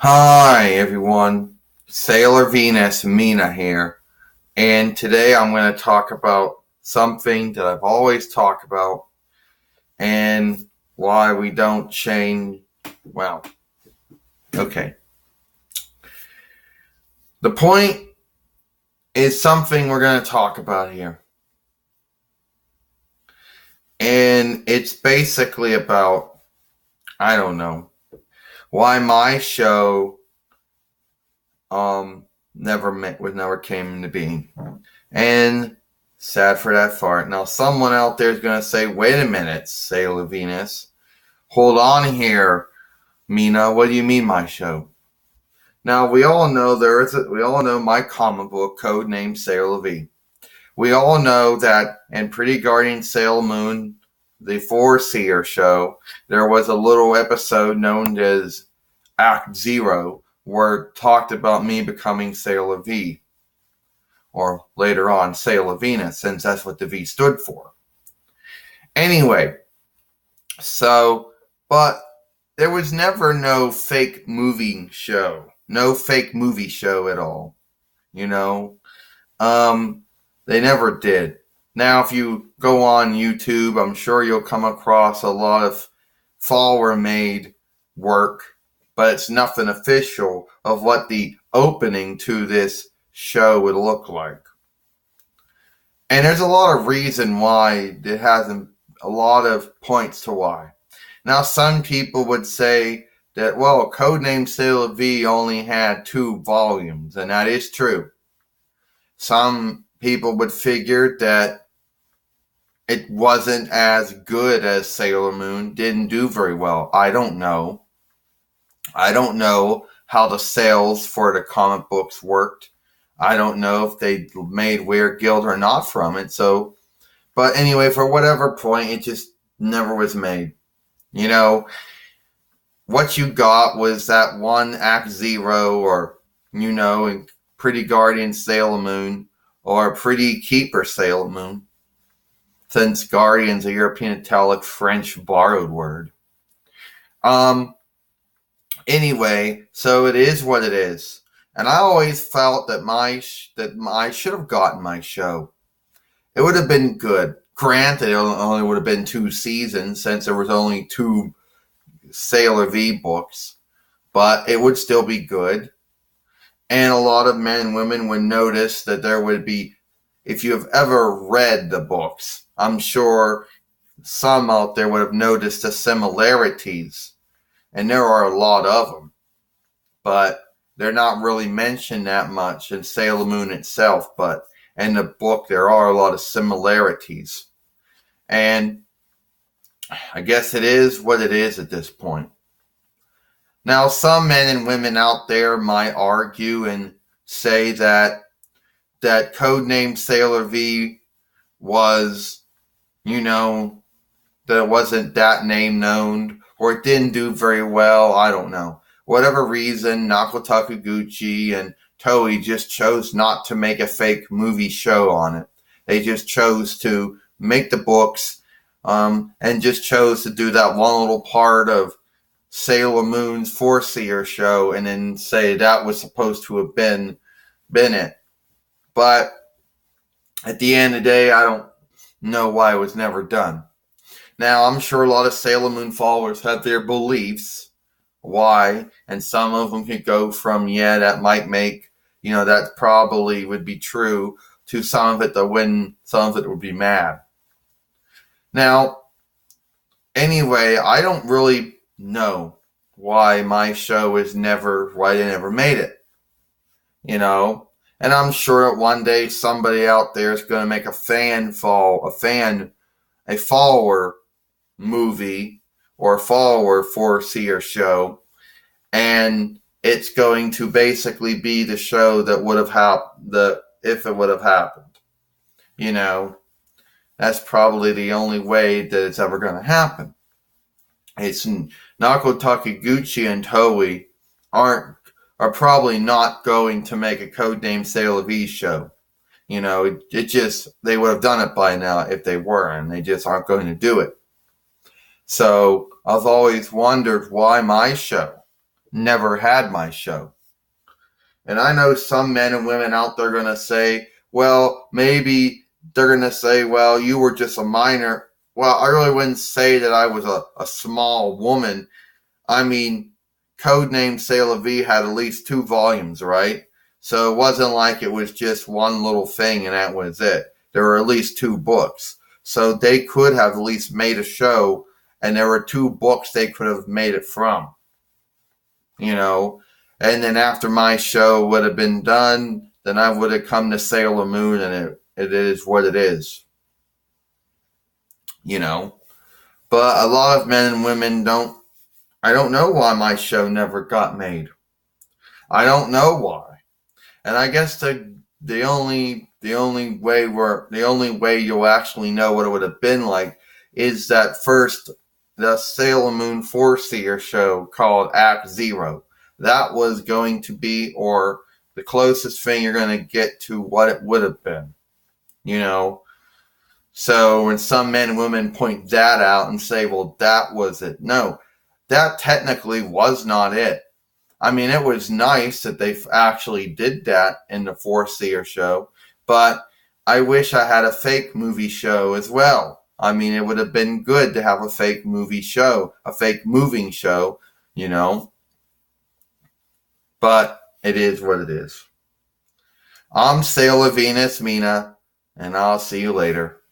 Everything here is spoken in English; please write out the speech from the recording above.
Hi everyone, Sailor Venus Mina here, and today I'm going to talk about something that I've always talked about and why we don't change. Well, okay. The point is something we're going to talk about here, and it's basically about, I don't know, why my show never came into being. And sad for that fart. Now, someone out there is going to say, wait a minute, Sailor Venus. Hold on here, Mina. What do you mean, my show? Now, we all know my comic book code named Sailor V. We all know that in Pretty Guardian Sailor Moon, the Four Seer show, there was a little episode known as Act Zero where it talked about me becoming Sailor V. Or later on, Sailor Venus, since that's what the V stood for. Anyway, but there was never no fake movie show. No fake movie show at all. You know? They never did. Now, if you go on YouTube, I'm sure you'll come across a lot of follower-made work, but it's nothing official of what the opening to this show would look like. And there's a lot of reason why it hasn't, a lot of points to why. Now, some people would say that, well, Codename Sailor V only had 2 volumes, and that is true. Some people would figure that it wasn't as good as Sailor Moon, didn't do very well. I don't know. I don't know how the sales for the comic books worked. I don't know if they made Weird Guild or not from it. But anyway, for whatever point, it just never was made. You know, what you got was that one Act Zero, or, in Pretty Guardian Sailor Moon, or Pretty Keeper Sailor Moon, since Guardian's a European italic French borrowed word. Anyway, so it is what it is. And I always felt that I should have gotten my show. It would have been good. Granted, it only would have been 2 seasons since there was only 2 Sailor V books. But it would still be good. And a lot of men and women would notice that there would be, if you have ever read the books, I'm sure some out there would have noticed the similarities. And there are a lot of them. But they're not really mentioned that much in Sailor Moon itself, but in the book there are a lot of similarities. And I guess it is what it is at this point. Now, some men and women out there might argue and say that Codename Sailor V was, that it wasn't that name known, or it didn't do very well. I don't know. Whatever reason, NAOKO TAKEUCHI and TOEI just chose not to make a fake movie show on it. They just chose to make the books, and just chose to do that one little part of Sailor Moon's Four-Seer show, and then say that was supposed to have been it. But at the end of the day, I don't know why it was never done. Now, I'm sure a lot of Sailor Moon followers have their beliefs why, and some of them could go from, that might make, that probably would be true, to some of it that wouldn't, some of it would be mad. Now, anyway, I don't really know why my show why they never made it. And I'm sure that one day somebody out there is going to make a follower movie, or a follower Four-Seer show, and it's going to basically be the show that would have happened, if it would have happened. That's probably the only way that it's ever going to happen. It's NAOKO TAKEUCHI and TOEI are probably not going to make a Codename Sailor V show. They would have done it by now if they were, and they just aren't going to do it. So I've always wondered why my show. never had my show. And I know some men and women out there going to say, well, maybe they're going to say, well, you were just a minor. Well, I really wouldn't say that I was a small woman. I mean, Codename C'est La Vie had at least 2 volumes, right? So it wasn't like it was just one little thing and that was it. There were at least 2 books. So they could have at least made a show, and there were 2 books they could have made it from. You know, and then after my show would have been done, then I would have come to Sailor Moon, and it is what it is. You know, but a lot of men and women I don't know why my show never got made. I don't know why. And I guess the only way you'll actually know what it would have been like is that first the Sailor Moon 4-seer show called Act Zero. That was going to be, or the closest thing you're going to get to what it would have been. You know? So when some men and women point that out and say, well, that was it. No, that technically was not it. I mean, it was nice that they actually did that in the 4-seer show, but I wish I had a fake movie show as well. I mean, it would have been good to have a fake movie show, a fake moving show, you know. But it is what it is. I'm Sailor Venus Mina, and I'll see you later.